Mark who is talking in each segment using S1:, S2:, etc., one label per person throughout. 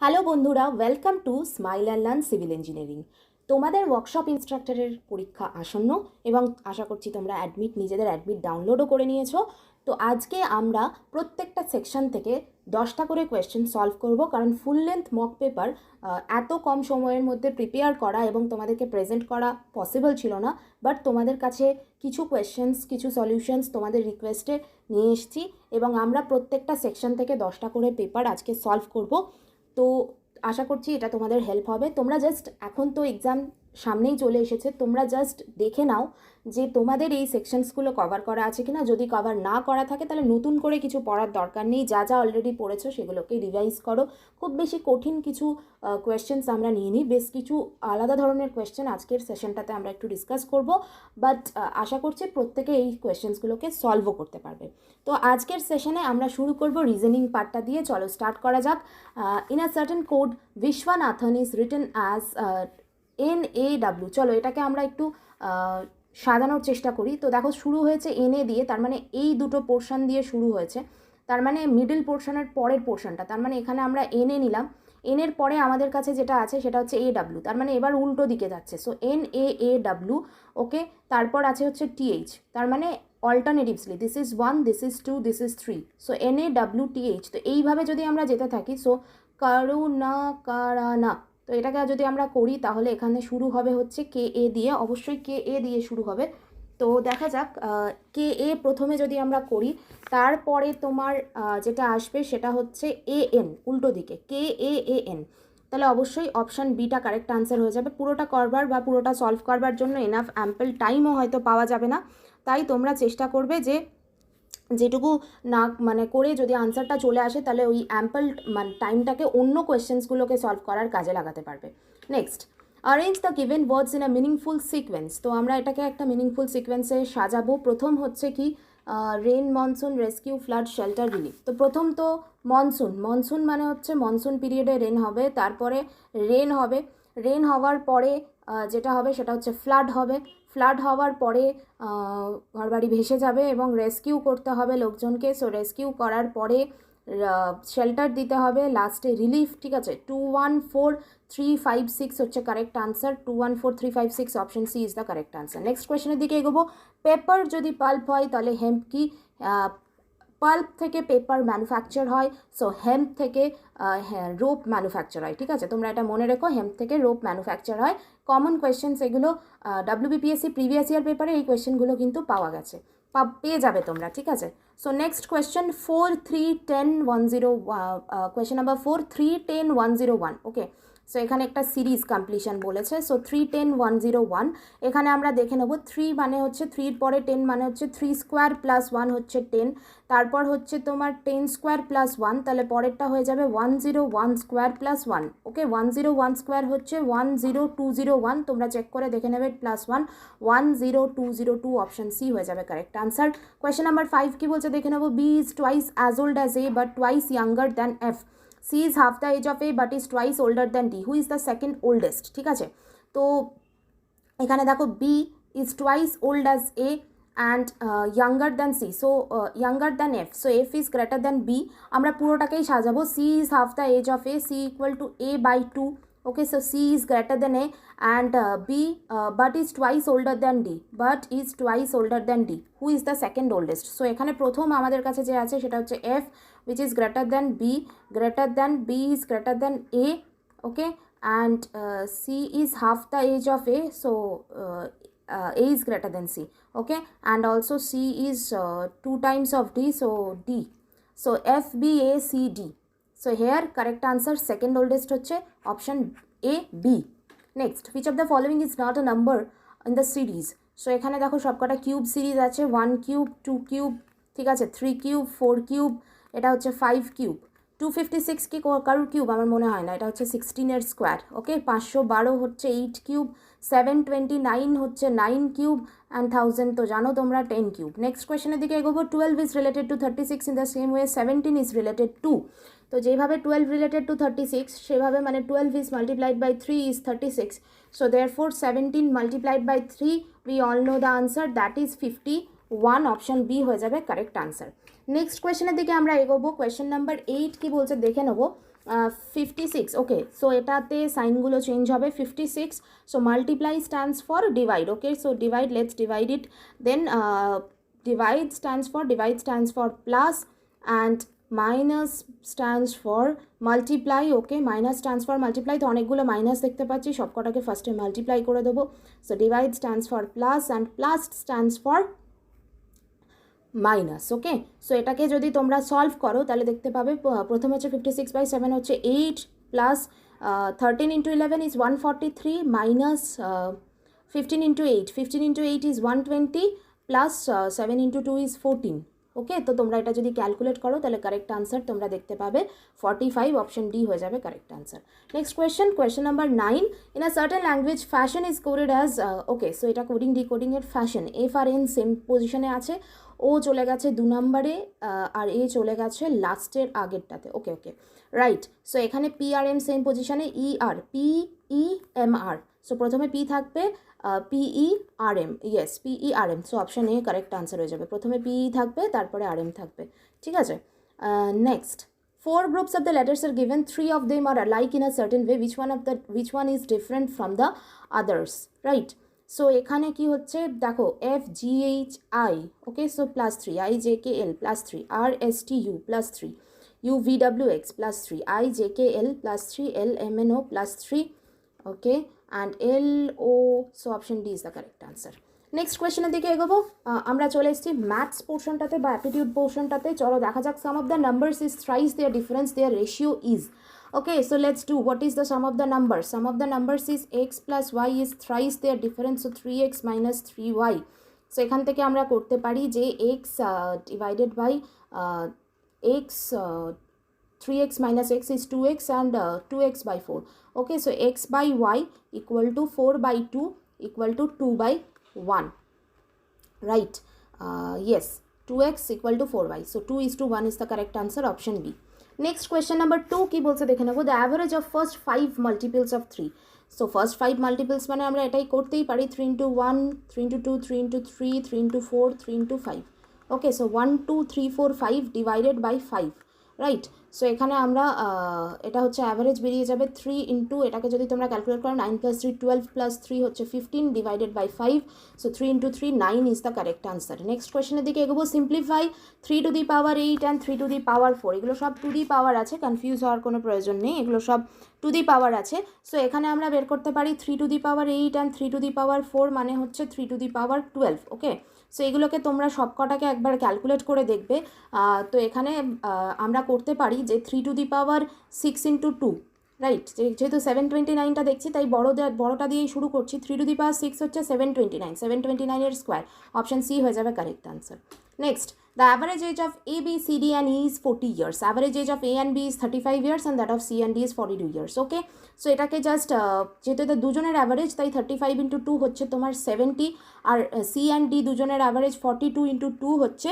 S1: Hello বন্ধুরা, welcome to smile and learn civil engineering. তোমাদের workshop ইনস্ট্রাক্টরের পরীক্ষা আসন্ন এবং আশা করছি তোমরা নিজেদের অ্যাডমিট ডাউনলোডও করে নিয়েছো। তো আজকে আমরা প্রত্যেকটা সেকশন থেকে 10টা করে কোয়েশ্চেন সলভ করব, কারণ ফুল লেন্থ মক পেপার এত কম সময়ের মধ্যে প্রিপেয়ার করা এবং তোমাদেরকে প্রেজেন্ট করা পসিবল ছিল না। বাট তোমাদের কাছে কিছু কোয়েশ্চেন্স, কিছু সলিউশনস তোমাদের রিকোয়েস্টে নিয়ে এসেছি এবং আমরা প্রত্যেকটা সেকশন থেকে 10টা করে পেপার আজকে সলভ করব। তো আশা করছি এটা তোমাদের হেল্প হবে। তোমরা জাস্ট, এখন তো এক্সাম সামনেই চলে এসেছে, তোমরা জাস্ট দেখে নাও যে তোমাদের এই সেকশনসগুলো কভার করা আছে কিনা। যদি কভার না করা থাকে তাহলে নতুন করে কিছু পড়ার দরকার নেই, যা যা অলরেডি পড়েছো সেগুলোকে রিভাইজ করো। খুব বেশি কঠিন কিছু কোয়েশ্চেন্স আমরা নিয়ে নিই, বেশ কিছু আলাদা ধরনের কোয়েশ্চেন আজকের সেশনটাতে আমরা একটু ডিসকাস করব। বাট আশা করছি প্রত্যেকে এই কোয়েশ্চেন্সগুলোকে সলভও করতে পারবে। তো আজকের সেশনে আমরা শুরু করব রিজনিং পার্টটা দিয়ে। চলো স্টার্ট করা যাক। In a certain code Viswanathan is written as NAW। চলো এটাকে আমরা একটু সাজানোর চেষ্টা করি। তো দেখো, শুরু হয়েছে NA দিয়ে, তার মানে এই দুটো পোর্শন দিয়ে শুরু হয়েছে, তার মানে মিডল পোর্শনের পরের পোর্শনটা, তার মানে এখানে আমরা NA নিলাম। এর পরে আমাদের কাছে যেটা আছে সেটা হচ্ছে AW, তার মানে এবার উল্টো দিকে যাচ্ছে। So NAAW, okay. তারপর আছে হচ্ছে TH, তার মানে alternatively this is 1, this is 2, this is 3। So NAW TH। তো এইভাবে যদি আমরা যেতে থাকি, সো কারুনাকারানা, তো এটাকে যদি আমরা করি তাহলে এখানে শুরু হবে হচ্ছে KA দিয়ে, অবশ্যই KA দিয়ে শুরু হবে। তো দেখা যাক, KA প্রথমে যদি আমরা করি, তারপরে তোমার যেটা আসবে সেটা হচ্ছে AN, উল্টো দিকে KAAN। তাহলে অবশ্যই অপশান বিটা কারেক্ট আনসার হয়ে যাবে। পুরোটা করবার বা পুরোটা সলভ করবার জন্য এনাফ অ্যাম্পল টাইমও হয়তো পাওয়া যাবে না, তাই তোমরা চেষ্টা করবে যে যেটুকু না মানে করে যদি আনসারটা চলে আসে তাহলে ওই অ্যাম্পল মানে টাইমটাকে অন্য কোয়েশ্চেন্সগুলোকে সলভ করার কাজে লাগাতে পারবে। Next, arrange the given words in a meaningful sequence. তো আমরা এটাকে একটা মিনিংফুল সিকোয়েন্সে সাজাবো। প্রথম হচ্ছে কি, rain, monsoon, rescue, flood, shelter, relief. তো প্রথম তো মনসুন। মনসুন মানে হচ্ছে মনসুন পিরিয়ডে রেন হবে, তারপরে রেন হবে। রেন হওয়ার পরে যেটা হবে সেটা হচ্ছে ফ্লাড হবে। ফ্লাড হওয়ার পরে ঘরবাড়ি ভেসে যাবে এবং রেস্কিউ করতে হবে লোকজনকে। সো রেস্কিউ করার পরে শেল্টার দিতে হবে, লাস্টে রিলিফ। ঠিক আছে, 2, 1, 4, 3, 5, 6 হচ্ছে correct answer. 2, 1, 4, 3, 5, 6 option C is the correct answer. Next কোয়েশ্চেনের দিকে এগোবো। পেপার যদি পাল্প হয় তাহলে হেম্প কি? পাল্প থেকে পেপার ম্যানুফ্যাকচার হয়, সো হেম্প থেকে রোপ ম্যানুফ্যাকচার হয়। ঠিক আছে, তোমরা এটা মনে রেখো, হেম্প থেকে রোপ ম্যানুফ্যাকচার হয়। কমন কোয়েশ্চেন্স এগুলো, WBPSC প্রিভিয়াস ইয়ার পেপারে এই কোয়েশ্চেনগুলো কিন্তু পাওয়া গেছে, পেয়ে যাবে তোমরা। ঠিক আছে, so next question 4, 3, 10, 10, question number 4, 3, 10, 101। ওকে, সো এখানে একটা সিরিজ কমপ্লিশন বলেছে। সো 3, 10, 101। এখানে আমরা দেখে নেব 3 মানে হচ্ছে 3 পরে 10 মানে হচ্ছে 3 স্কোয়ার প্লাস 1 হচ্ছে 10, তারপর হচ্ছে তোমার 10 স্কোয়ার প্লাস 1, তাহলে পরেরটা হয়ে যাবে 101 স্কোয়ার প্লাস 1। ওকে, 101 স্কোয়ার হচ্ছে 10201, তোমরা চেক করে দেখে নেবে, প্লাস 1, 10202, অপশন সি হয়ে যাবে কারেক্ট আনসার। কোয়েশ্চেন নাম্বার 5 কি বলছে দেখে নেব। B is twice as old as A but twice younger than F. C is half the age of A but is twice older than D. Who is the second oldest? ঠিক আছে, তো এখানে দেখো B is twice old as A and younger than C, so younger than F, so F is greater than B. আমরা পুরোটাকেই সাজাবো। C is half the age of A, C equal to A by 2. Okay, so C is greater than A and B but is twice older than D, but is twice older than D. Who is the second oldest? So এখানে প্রথম আমাদের কাছে যে আছে সেটা হচ্ছে F, which is greater than B, is greater than A. Okay, and C is half the age of A, so A is greater than C. Okay, and also C is 2 times of D, so D. So F, B, A, C, D. So here correct answer second oldest হচ্ছে option A, B. Next, which of the following is not a number in the series? So এখানে দেখো সবকটা cube series আছে, 1 cube, 2 cube, ঠিক আছে, 3 cube, 4 cube, এটা হচ্ছে 5 cube. 256 কি কারুর কিউব? আমার মনে হয় না, এটা হচ্ছে 16 স্কোয়ার। ওকে, 512 হচ্ছে 8 কিউব, 729 হচ্ছে 9 কিউব, অ্যান্ড 1000 তো জানো তোমরা 10 কিউব। নেক্সট কোয়েশ্চেনের দিকে এগোবো। 12 is related to 36 in the same way 17 is related to. তো যেভাবে 12 রিলেটেড টু 36 সেভাবে মানে 12 is multiplied by 3 is 36, so therefore 17 multiplied by 3, we all know the answer, that is 51, option B হয়ে যাবে correct answer. Next কোয়েশ্চেনের দিকে আমরা এগোবো। কোয়েশ্চেন নাম্বার 8 কি বলছে দেখে নেবো। 56, ওকে, সো এটাতে সাইনগুলো চেঞ্জ হবে, 56, so multiply stands for divide, okay, so divide, let's divide it, then divide stands for plus, and minus stands for multiply, okay, minus stands for multiply, তো অনেকগুলো মাইনাস দেখতে পাচ্ছি, সবকটাকে ফার্স্টে মাল্টিপ্লাই করে দেবো, so divide stands for plus and plus stands for minus, okay, so এটাকে যদি তোমরা সলভ করো তাহলে দেখতে পাবে প্রথমে হচ্ছে 56/7 হচ্ছে 8 plus 13 into 11 is 143 minus 15 into 8 is 120 plus 7 into 2 is 14, ওকে, তো তোমরা এটা যদি ক্যালকুলেট করো তাহলে কারেক্ট আনসার তোমরা দেখতে পাবে 45, অপশন ডি হয়ে যাবে correct answer. Next question number 9, in a certain language fashion is coded as, okay, so এটা coding ডিকোডিংয়ের fashion, F R N same পজিশনে আছে, ও চলে গেছে 2 নম্বরে আর এ চলে গেছে লাস্টের আগেরটাতে, ওকে ওকে রাইট, সো এখানে পি আর এম সেম পজিশনে, ই আর PEMR, সো প্রথমে পি থাকবে, PERM, yes PERM, so option A correct answer হয়ে যাবে, প্রথমে PE থাকবে তারপরে RM থাকবে, ঠিক আছে। Next, 4 groups of the letters are given, 3 of them are alike in a certain way, which one is different from the others, right? So এখানে কি হচ্ছে দেখো, FGHI, okay, so +3, IJKL +3, RSTU +3, UVWX +3, IJKL +3, LMNO +3, okay, and LO, so option D is the correct answer. Next কোয়েশ্চেনের দিকে এগোবো, আমরা চলে এসেছি ম্যাথস পোর্শনটাতে বা অ্যাপটিটিউড পোর্শনটাতে, চলো দেখা যাক, sum of the numbers is thrice their difference their ratio is, okay, so let's do, what is the sum of the numbers? Sum of the numbers is x plus y is thrice their difference, so 3x minus 3y, so এখান থেকে আমরা করতে পারি যে x divided by x, 3x minus x is 2x and 2x by 4, okay, so x by y equal to 4 by 2 equal to 2 by 1, right, yes, 2x equal to 4y, so 2:1 is the correct answer, option B. Next question number 2 কি বলছে দেখে নেবো, the average of first 5 multiples of 3, so first 5 multiples মানে আমরা এটাই করতেই পারি, 3 into 1, 3 into 2, 3 into 3, 3 into 4, 3 into 5, okay, so 1 2 3 4 5 divided by 5, right, so এখানে আমরা এটা হচ্ছে অ্যাভারেজ বেরিয়ে যাবে 3 ইন্টু, এটাকে যদি তোমরা ক্যালকুলেট করো 9 + 3 12 + 3 হচ্ছে 15 divided by 5, so 3 into 3 9 is the correct answer. Next কোয়েশ্চেনের দিকে এগোবো, simplify 3 to the power 8 and 3 to the power 4, এগুলো সব টু দি পাওয়ার আছে, কনফিউজ হওয়ার কোনো প্রয়োজন নেই, এগুলো সব টু দি পাওয়ার আছে, সো এখানে আমরা বের করতে পারি 3 to the power 8 and 3 to the power 4 মানে হচ্ছে 3 to the power 12, okay, so এগুলোকে তোমরা সবকটাকে একবার ক্যালকুলেট করে দেখবে, তো এখানে আমরা করতে পারি যে 3 to the power 6 into 2, right, যেহেতু 729টা দেখছি তাই বড়টা দিয়েই শুরু করছি, 3 to the power 6 হচ্ছে 729, 729 এর স্কোয়ার, অপশন সি হয়ে যাবে correct answer. Next, the average age of A, B, C, D and E is 40 years, average age of A and B is 35 years and that of C and D is 42 years, okay, so এটাকে just যেহেতু এটা দুজনের average তাই 35 into 2 হচ্ছে তোমার 70, আর C and D দুজনের average 42 into 2 হচ্ছে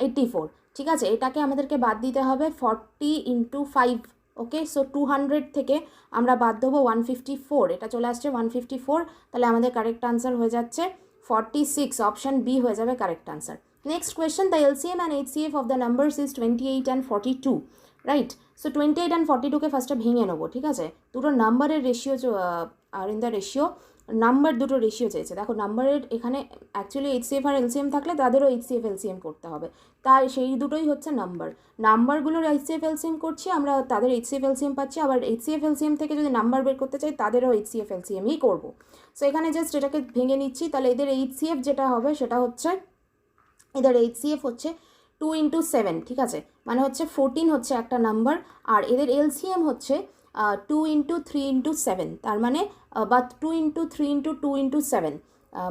S1: 84, ঠিক আছে, এটাকে আমাদেরকে বাদ দিতে হবে 40 into 5, ওকে, সো 200 থেকে আমরা বাদ দেবো 154, এটা চলে আসছে 154, তাহলে আমাদের কারেক্ট আনসার হয়ে যাচ্ছে 46, অপশন বি হয়ে যাবে correct answer. Next question, the LCM and HCF of the numbers is 28 and 42, right, so 28 and 42কে ফার্স্টে ভেঙে নেবো, ঠিক আছে, দুটো নাম্বারের রেশিও আর ইন দ্য রেশিও, নাম্বার দুটো রেশিও চেয়েছে, দেখো নাম্বারের এখানে অ্যাকচুয়ালি HCF আর LCM থাকলে তাদেরও HCF LCM করতে হবে, তাই সেই দুটোই হচ্ছে নাম্বারগুলোর HCF LCM করছি আমরা, তাদের HCF LCM পাচ্ছি, আবার HCF LCM থেকে যদি নাম্বার বের করতে চাই তাদেরও HCF LCMই করবো, সো এখানে জাস্ট এটাকে ভেঙে নিচ্ছি, তাহলে এদের HCF যেটা হবে সেটা হচ্ছে, এদের HCF হচ্ছে 2 into 7, ঠিক আছে, মানে হচ্ছে 14 হচ্ছে একটা নাম্বার, আর এদের LCM হচ্ছে 2 into 3 into 7, তার মানে বা 2 into 3 into 2 into 7,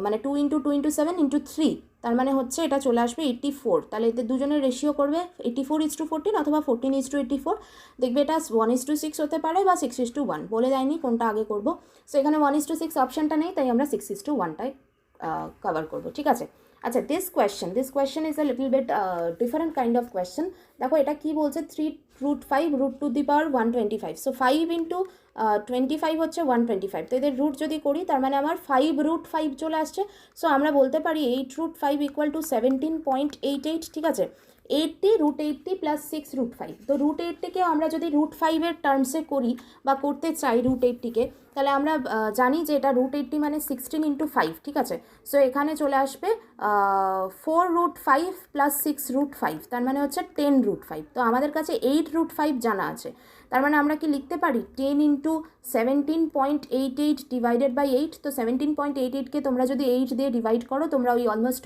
S1: মানে 2 into 2 into 7 into 3, তার মানে হচ্ছে এটা চলে আসবে 84, তাহলে এদের দুজনের রেশিও করবে 84:14 অথবা 14:84, দেখবে এটা 1:6 হতে পারে বা 6:1, বলে দেয়নি কোনটা আগে করব, সো এখানে 1:6 অপশানটা নেই তাই আমরা 6:1টাই কভার করব, ঠিক আছে। আচ্ছা, this question is a little bit different kind of question, দেখো এটা কি বলছে, 3√5 root to the power 125, so 5 into 25 হচ্ছে 125, তো এদের রুট যদি করি তার মানে আমার 5√5 চলে আসছে, সো আমরা বলতে পারি 8√5 equal to 17.88, ঠিক আছে, 80 √80 প্লাস 6 √5। তো √80কেও আমরা যদি √5-এর টার্মসে করি বা করতে চাই √80কে, তাহলে আমরা জানি যে এটা √80 মানে 16 × 5, ঠিক আছে। সো এখানে চলে আসবে 4 √5 প্লাস 6 √5, তার মানে হচ্ছে 10 √5। তো আমাদের কাছে 8 √5 জানা আছে, তার মানে আমরা কি লিখতে পারি 10 × 17.88 ডিভাইডেড বাই 8। তো 17.88কে তোমরা যদি 8 দিয়ে ডিভাইড করো, তোমরা ওই অলমোস্ট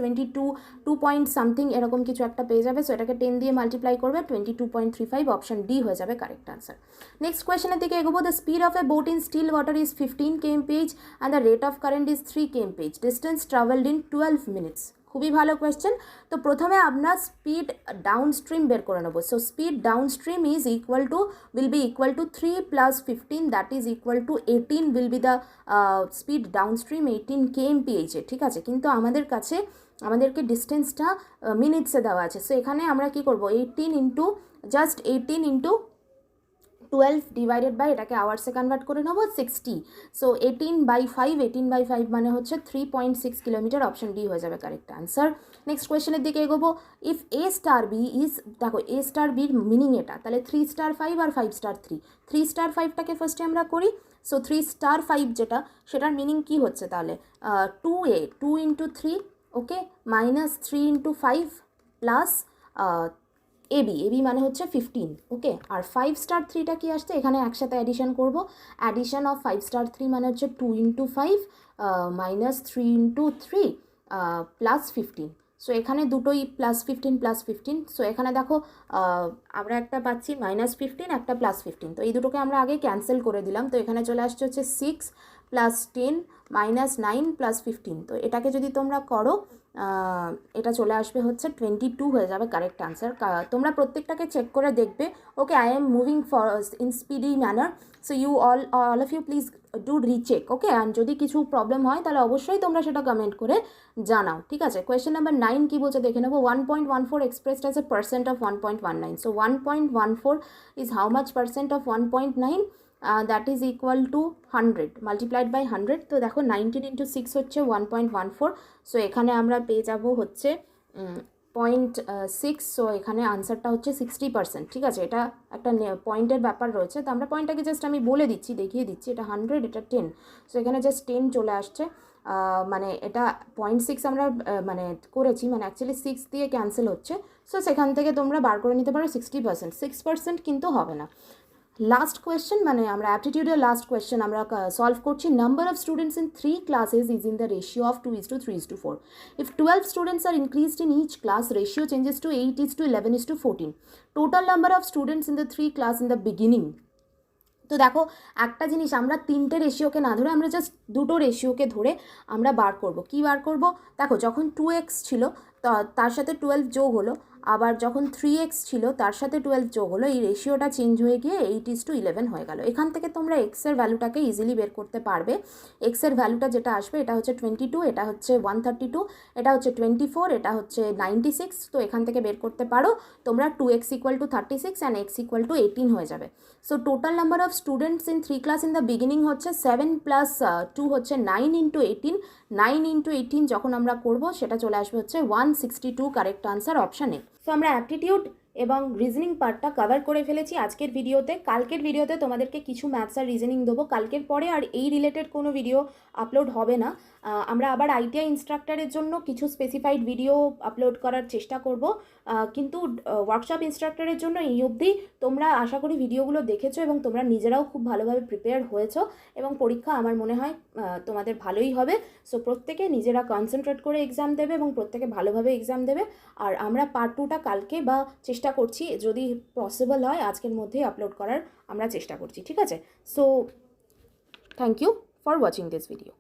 S1: 2 পয়েন্ট সামথিং এরকম কিছু একটা পেয়ে যাবে। সো এটাকে 10 দিয়ে মাল্টিপ্লাই করবে, 22.35, অপশন ডি হয়ে যাবে কারেক্ট আনসার। নেক্সট কোয়েশ্চেনের দিকে এগোবো। The speed of a boat in still water is 15 kmph and the rate of current is 3 kmph, distance travelled in 12 minutes. খুবই ভালো কোয়েশ্চেন। তো প্রথমে আমরা স্পিড ডাউনস্ট্রিম বের করে নেবো। So speed downstream is will be equal to 3 plus 15, that is equal to 18 will be the speed downstream 18 kmph, ঠিক আছে। কিন্তু আমাদেরকে ডিস্টেন্সটা মিনিটসে দেওয়া আছে। সো এখানে আমরা কি করব, 18 into 12 ডিভাইডেড বাই, এটাকে আওয়ার্সে কনভার্ট করে নেবো 60। সো 18/5 মানে হচ্ছে 3.6 কিলোমিটার, অপশন ডি হয়ে যাবে কারেক্ট আনসার। নেক্সট কোয়েশ্চেনের দিকে এগোবো। If A star B is, দেখো এ স্টার বির মিনিং এটা, তাহলে 3 স্টার 5 আর 5 স্টার 3। 3 স্টার 5টাকে ফার্স্টে আমরা করি। সো 3 স্টার 5 যেটা, সেটার মিনিং কি হচ্ছে তাহলে 2a 2 × 3, ওকে, মাইনাস 3 × 5 প্লাস এবি মানে হচ্ছে 15, ওকে। আর 5 স্টার 3টা কি আসছে, এখানে একসাথে অ্যাডিশন করব। অ্যাডিশন অফ 5 স্টার 3 মানে হচ্ছে 2 × 5 মাইনাস 3 × 3 প্লাস 15। সো এখানে দুটোই +15 সো এখানে দেখো আমরা একটা পাচ্ছি -15, একটা +15। তো এই দুটোকে আমরা আগে ক্যান্সেল করে দিলাম। তো এখানে চলে আসছে হচ্ছে 6 + 10 -9 + 15। তো এটাকে যদি তোমরা করো, এটা চলে আসবে হচ্ছে 22 হয়ে যাবে কারেক্ট আনসার। তোমরা প্রত্যেকটাকে চেক করে দেখবে। Okay, I am moving for in speedy manner, so you all of you please do recheck, okay. And যদি কিছু প্রবলেম হয় তাহলে অবশ্যই তোমরা সেটা কমেন্ট করে জানাও, ঠিক আছে। কোয়েশ্চেন নাম্বার 9 কী বলছে দেখে নেবো। 1.14 expressed as a percent of 1.19। So 1.14 is how much percent of 1.9? That is equal to 100 multiplied by 100। তো দেখো 19 × 6 হচ্ছে 1.14। সো এখানে আমরা পেয়ে যাব হচ্ছে 0.6। সো এখানে আনসারটা হচ্ছে 60%, ঠিক আছে। এটা একটা পয়েন্টের ব্যাপার রয়েছে, তো আমরা পয়েন্টটাকে জাস্ট আমি বলে দিচ্ছি, দেখিয়ে দিচ্ছি। এটা 100, এটা 10। সো এখানে জাস্ট 10 চলে আসছে, মানে এটা 0.6 আমরা মানে করেছি, মানে অ্যাকচুয়ালি 6 দিয়ে ক্যান্সেল হচ্ছে। সো সেখান থেকে তোমরা বার করে নিতে পারো 60%। 6% কিন্তু হবে না। লাস্ট কোয়েশ্চেন, মানে আমরা অ্যাপটিটিউডের লাস্ট কোয়েশ্চেন আমরা সলভ করছি। Number of students in 3 classes is in the ratio of 2:3:4. If 12 students are increased in each class, ratio changes to 8:11:14. Total number of students in the 3 class in the beginning. তো দেখো একটা জিনিস, আমরা 3টে রেশিওকে না ধরে আমরা জাস্ট 2টো রেশিওকে ধরে আমরা বার করব। কি বার করব? দেখো যখন 2x ছিল তার সাথে 12 যোগ হলো, আবার যখন 3x ছিল তার সাথে 12 যোগ হলো, এই রেশিওটা চেঞ্জ হয়ে গিয়ে 8:11 হয়ে গেল। এখান থেকে তোমরা এক্সের ভ্যালুটাকে ইজিলি বের করতে পারবে। এক্সের ভ্যালুটা যেটা আসবে, এটা হচ্ছে 22, এটা হচ্ছে 132, এটা হচ্ছে 24, এটা হচ্ছে 96। তো এখান থেকে বের করতে পারো তোমরা 2x = 36 অ্যান্ড x = 18 হয়ে যাবে। So total number of students in 3 class in the beginning হচ্ছে 7 + 2 হচ্ছে 9 × 18। 9 × 18 যখন আমরা করব, সেটা চলে আসবে হচ্ছে 162, correct answer, option A. So আমরা অ্যাপটিটিউড এবং রিজনিং পার্টটা কভার করে ফেলেছি আজকের ভিডিওতে। কালকের ভিডিওতে তোমাদেরকে কিছু ম্যাথস আর রিজনিং দেবো। কালকের পরে আর এই রিলেটেড কোনো ভিডিও আপলোড হবে না। আমরা আবার ITI ইনস্ট্রাক্টরের জন্য কিছু স্পেসিফাইড ভিডিও আপলোড করার চেষ্টা করব, কিন্তু ওয়ার্কশপ ইনস্ট্রাক্টরের জন্য এই অবধি তোমরা আশা করি ভিডিওগুলো দেখেছো এবং তোমরা নিজেরাও খুব ভালোভাবে প্রিপেয়ার হয়েছো এবং পরীক্ষা আমার মনে হয় তোমাদের ভালোই হবে। সো প্রত্যেকে নিজেরা কনসেন্ট্রেট করে এক্সাম দেবে এবং প্রত্যেকে ভালোভাবে এক্সাম দেবে। আর আমরা পার্ট 2টা কালকে বা চেষ্টা করছি, যদি পসিবল হয় আজকের মধ্যেই আপলোড করার আমরা চেষ্টা করছি, ঠিক আছে। So thank you for watching this video.